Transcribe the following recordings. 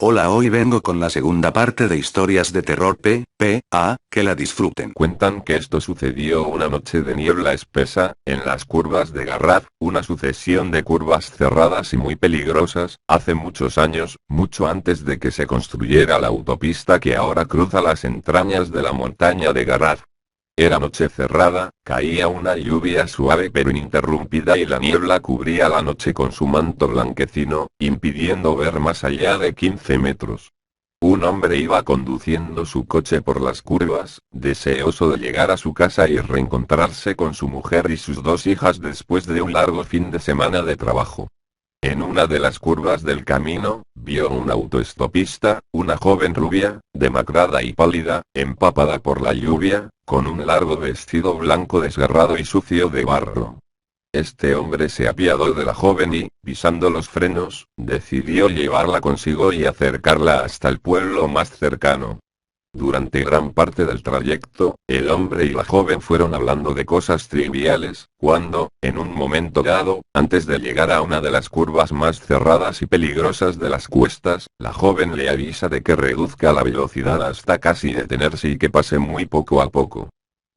Hola, hoy vengo con la segunda parte de historias de terror que la disfruten. Cuentan que esto sucedió una noche de niebla espesa, en las curvas de Garraf, una sucesión de curvas cerradas y muy peligrosas, hace muchos años, mucho antes de que se construyera la autopista que ahora cruza las entrañas de la montaña de Garraf. Era noche cerrada, caía una lluvia suave pero ininterrumpida y la niebla cubría la noche con su manto blanquecino, impidiendo ver más allá de 15 metros. Un hombre iba conduciendo su coche por las curvas, deseoso de llegar a su casa y reencontrarse con su mujer y sus dos hijas después de un largo fin de semana de trabajo. En una de las curvas del camino, vio un autoestopista, una joven rubia, demacrada y pálida, empapada por la lluvia, con un largo vestido blanco desgarrado y sucio de barro. Este hombre se apiadó de la joven y, pisando los frenos, decidió llevarla consigo y acercarla hasta el pueblo más cercano. Durante gran parte del trayecto, el hombre y la joven fueron hablando de cosas triviales, cuando, en un momento dado, antes de llegar a una de las curvas más cerradas y peligrosas de las cuestas, la joven le avisa de que reduzca la velocidad hasta casi detenerse y que pase muy poco a poco.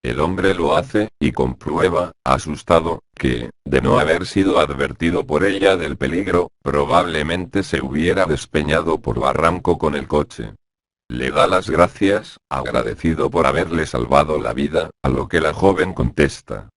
El hombre lo hace, y comprueba, asustado, que, de no haber sido advertido por ella del peligro, probablemente se hubiera despeñado por barranco con el coche. Le da las gracias, agradecido por haberle salvado la vida, a lo que la joven contesta: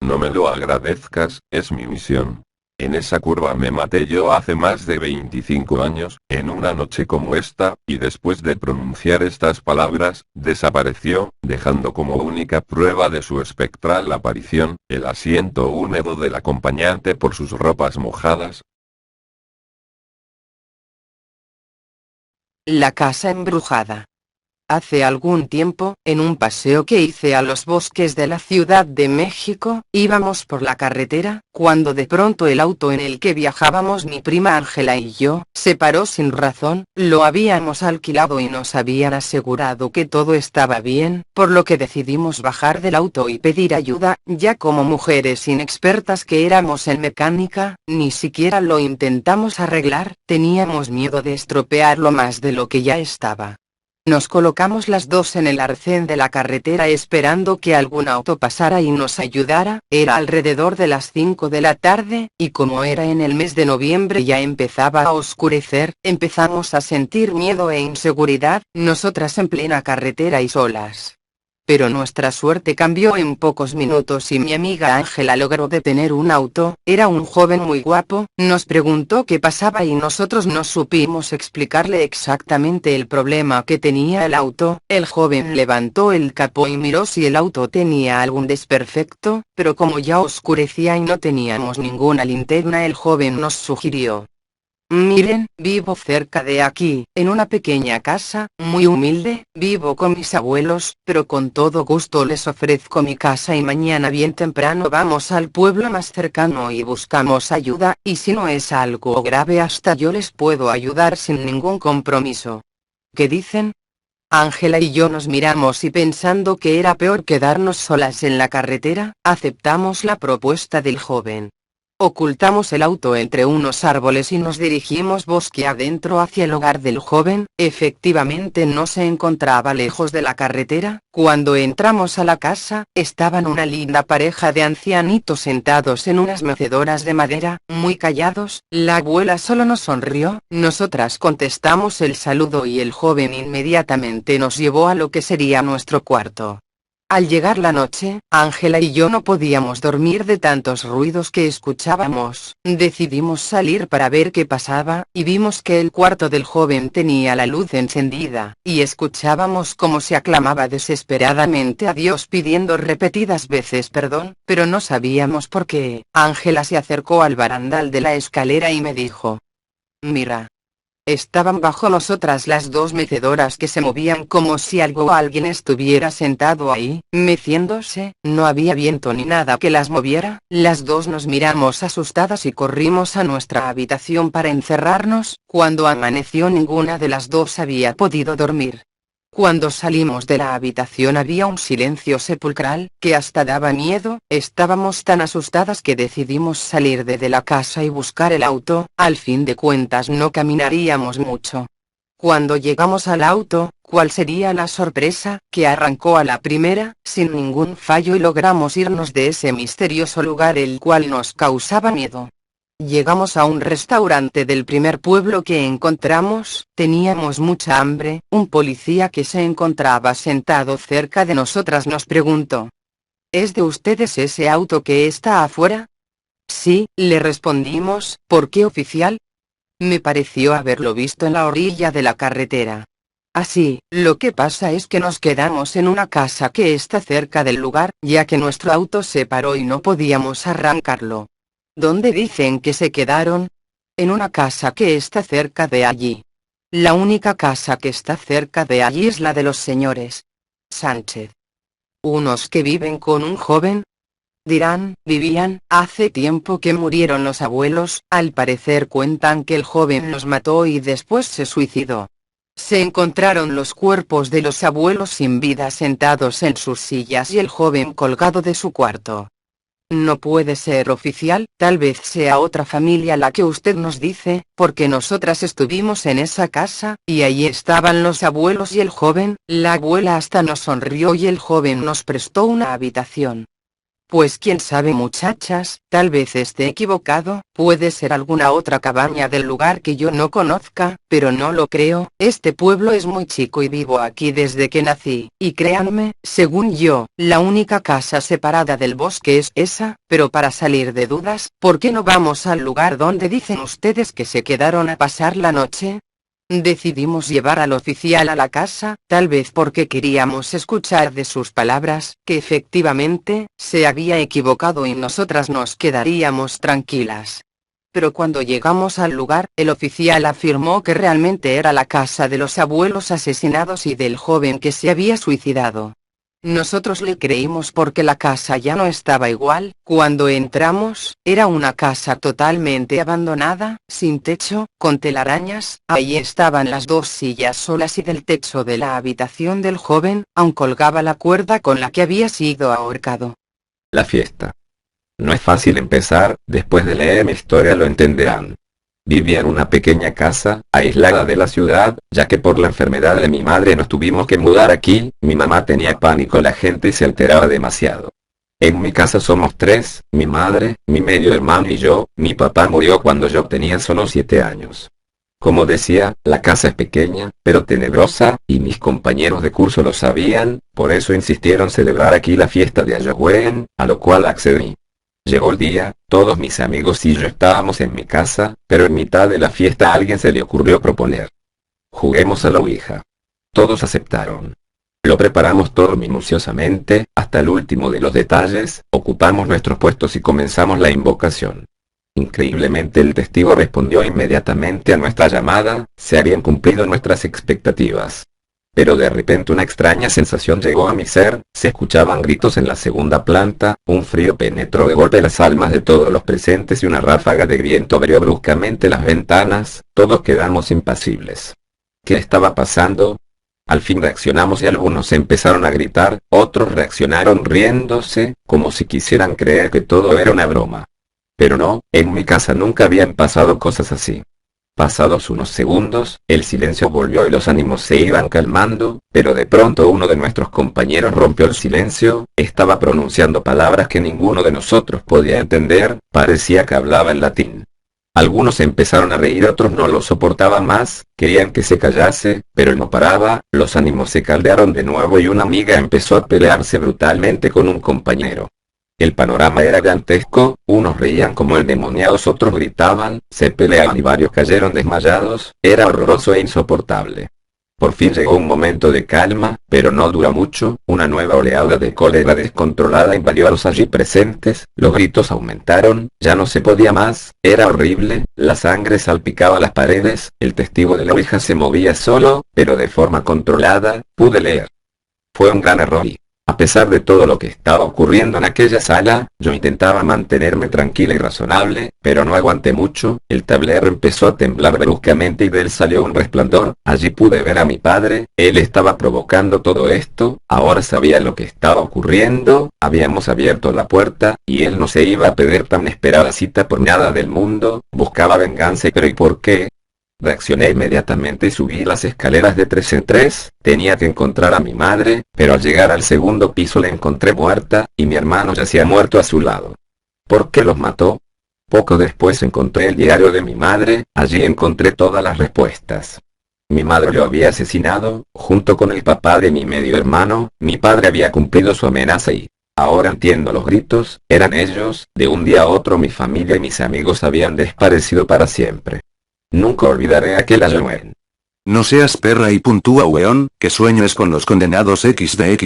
no me lo agradezcas, es mi misión. En esa curva me maté yo hace más de 25 años, en una noche como esta, y después de pronunciar estas palabras, desapareció, dejando como única prueba de su espectral aparición, el asiento húmedo del acompañante por sus ropas mojadas. La casa embrujada. Hace algún tiempo, en un paseo que hice a los bosques de la Ciudad de México, íbamos por la carretera, cuando de pronto el auto en el que viajábamos mi prima Ángela y yo, se paró sin razón. Lo habíamos alquilado y nos habían asegurado que todo estaba bien, por lo que decidimos bajar del auto y pedir ayuda, ya como mujeres inexpertas que éramos en mecánica, ni siquiera lo intentamos arreglar, teníamos miedo de estropearlo más de lo que ya estaba. Nos colocamos las dos en el arcén de la carretera esperando que algún auto pasara y nos ayudara. Era alrededor de las 5 de la tarde, y como era en el mes de noviembre y ya empezaba a oscurecer, empezamos a sentir miedo e inseguridad, nosotras en plena carretera y solas. Pero nuestra suerte cambió en pocos minutos y mi amiga Ángela logró detener un auto. Era un joven muy guapo, nos preguntó qué pasaba y nosotros no supimos explicarle exactamente el problema que tenía el auto. El joven levantó el capó y miró si el auto tenía algún desperfecto, pero como ya oscurecía y no teníamos ninguna linterna, el joven nos sugirió: miren, vivo cerca de aquí, en una pequeña casa, muy humilde, vivo con mis abuelos, pero con todo gusto les ofrezco mi casa y mañana bien temprano vamos al pueblo más cercano y buscamos ayuda, y si no es algo grave hasta yo les puedo ayudar sin ningún compromiso. ¿Qué dicen? Ángela y yo nos miramos y pensando que era peor quedarnos solas en la carretera, aceptamos la propuesta del joven. Ocultamos el auto entre unos árboles y nos dirigimos bosque adentro hacia el hogar del joven. Efectivamente no se encontraba lejos de la carretera. Cuando entramos a la casa, estaban una linda pareja de ancianitos sentados en unas mecedoras de madera, muy callados. La abuela solo nos sonrió, nosotras contestamos el saludo y el joven inmediatamente nos llevó a lo que sería nuestro cuarto. Al llegar la noche, Ángela y yo no podíamos dormir de tantos ruidos que escuchábamos. Decidimos salir para ver qué pasaba, y vimos que el cuarto del joven tenía la luz encendida, y escuchábamos cómo se aclamaba desesperadamente a Dios pidiendo repetidas veces perdón, pero no sabíamos por qué. Ángela se acercó al barandal de la escalera y me dijo: mira. Estaban bajo nosotras las dos mecedoras que se movían como si algo o alguien estuviera sentado ahí, meciéndose. No había viento ni nada que las moviera. Las dos nos miramos asustadas y corrimos a nuestra habitación para encerrarnos. Cuando amaneció ninguna de las dos había podido dormir. Cuando salimos de la habitación había un silencio sepulcral, que hasta daba miedo. Estábamos tan asustadas que decidimos salir de la casa y buscar el auto. Al fin de cuentas no caminaríamos mucho. Cuando llegamos al auto, ¿cuál sería la sorpresa? Que arrancó a la primera, sin ningún fallo y logramos irnos de ese misterioso lugar el cual nos causaba miedo. Llegamos a un restaurante del primer pueblo que encontramos, teníamos mucha hambre, un policía que se encontraba sentado cerca de nosotras nos preguntó: ¿Es de ustedes ese auto que está afuera? Sí, le respondimos. ¿Por qué, oficial? Me pareció haberlo visto en la orilla de la carretera. Así, lo que pasa es que nos quedamos en una casa que está cerca del lugar, ya que nuestro auto se paró y no podíamos arrancarlo. ¿Dónde dicen que se quedaron? En una casa que está cerca de allí. La única casa que está cerca de allí es la de los señores Sánchez. ¿Unos que viven con un joven? Dirán, vivían, hace tiempo que murieron los abuelos, al parecer cuentan que el joven los mató y después se suicidó. Se encontraron los cuerpos de los abuelos sin vida sentados en sus sillas y el joven colgado de su cuarto. No puede ser, oficial, tal vez sea otra familia la que usted nos dice, porque nosotras estuvimos en esa casa, y allí estaban los abuelos y el joven, la abuela hasta nos sonrió y el joven nos prestó una habitación. Pues quién sabe, muchachas, tal vez esté equivocado, puede ser alguna otra cabaña del lugar que yo no conozca, pero no lo creo. Este pueblo es muy chico y vivo aquí desde que nací, y créanme, según yo, la única casa separada del bosque es esa, pero para salir de dudas, ¿por qué no vamos al lugar donde dicen ustedes que se quedaron a pasar la noche? Decidimos llevar al oficial a la casa, tal vez porque queríamos escuchar de sus palabras, que efectivamente, se había equivocado y nosotras nos quedaríamos tranquilas. Pero cuando llegamos al lugar, el oficial afirmó que realmente era la casa de los abuelos asesinados y del joven que se había suicidado. Nosotros le creímos porque la casa ya no estaba igual. Cuando entramos, era una casa totalmente abandonada, sin techo, con telarañas. Allí estaban las dos sillas solas y del techo de la habitación del joven, aún colgaba la cuerda con la que había sido ahorcado. La fiesta. No es fácil empezar, después de leer mi historia lo entenderán. Vivía en una pequeña casa, aislada de la ciudad, ya que por la enfermedad de mi madre nos tuvimos que mudar aquí. Mi mamá tenía pánico, la gente se alteraba demasiado. En mi casa somos tres, mi madre, mi medio hermano y yo. Mi papá murió cuando yo tenía solo 7 años. Como decía, la casa es pequeña, pero tenebrosa, y mis compañeros de curso lo sabían, por eso insistieron celebrar aquí la fiesta de Halloween, a lo cual accedí. Llegó el día, todos mis amigos y yo estábamos en mi casa, pero en mitad de la fiesta a alguien se le ocurrió proponer: juguemos a la ouija. Todos aceptaron. Lo preparamos todo minuciosamente, hasta el último de los detalles, ocupamos nuestros puestos y comenzamos la invocación. Increíblemente el testigo respondió inmediatamente a nuestra llamada, se habían cumplido nuestras expectativas. Pero de repente una extraña sensación llegó a mi ser, se escuchaban gritos en la segunda planta, un frío penetró de golpe las almas de todos los presentes y una ráfaga de viento abrió bruscamente las ventanas, todos quedamos impasibles. ¿Qué estaba pasando? Al fin reaccionamos y algunos empezaron a gritar, otros reaccionaron riéndose, como si quisieran creer que todo era una broma. Pero no, en mi casa nunca habían pasado cosas así. Pasados unos segundos, el silencio volvió y los ánimos se iban calmando, pero de pronto uno de nuestros compañeros rompió el silencio, estaba pronunciando palabras que ninguno de nosotros podía entender, parecía que hablaba en latín. Algunos empezaron a reír, otros no lo soportaban más, querían que se callase, pero él no paraba, los ánimos se caldearon de nuevo y una amiga empezó a pelearse brutalmente con un compañero. El panorama era dantesco, unos reían como endemoniados, otros gritaban, se peleaban y varios cayeron desmayados, era horroroso e insoportable. Por fin llegó un momento de calma, pero no duró mucho, una nueva oleada de cólera descontrolada invadió a los allí presentes, los gritos aumentaron, ya no se podía más, era horrible, la sangre salpicaba las paredes, el testigo de la ouija se movía solo, pero de forma controlada, pude leer. Fue un gran error y, a pesar de todo lo que estaba ocurriendo en aquella sala, yo intentaba mantenerme tranquila y razonable, pero no aguanté mucho, el tablero empezó a temblar bruscamente y de él salió un resplandor, allí pude ver a mi padre, él estaba provocando todo esto, ahora sabía lo que estaba ocurriendo, habíamos abierto la puerta, y él no se iba a perder tan esperada cita por nada del mundo, buscaba venganza, pero ¿y por qué? Reaccioné inmediatamente y subí las escaleras de 3 en 3, tenía que encontrar a mi madre, pero al llegar al segundo piso la encontré muerta, y mi hermano yacía muerto a su lado. ¿Por qué los mató? Poco después encontré el diario de mi madre, allí encontré todas las respuestas. Mi madre lo había asesinado, junto con el papá de mi medio hermano, mi padre había cumplido su amenaza y... Ahora entiendo los gritos, eran ellos, de un día a otro mi familia y mis amigos habían desaparecido para siempre. Nunca olvidaré aquel Halloween. No seas perra y puntúa weón, que sueñes con los condenados XD.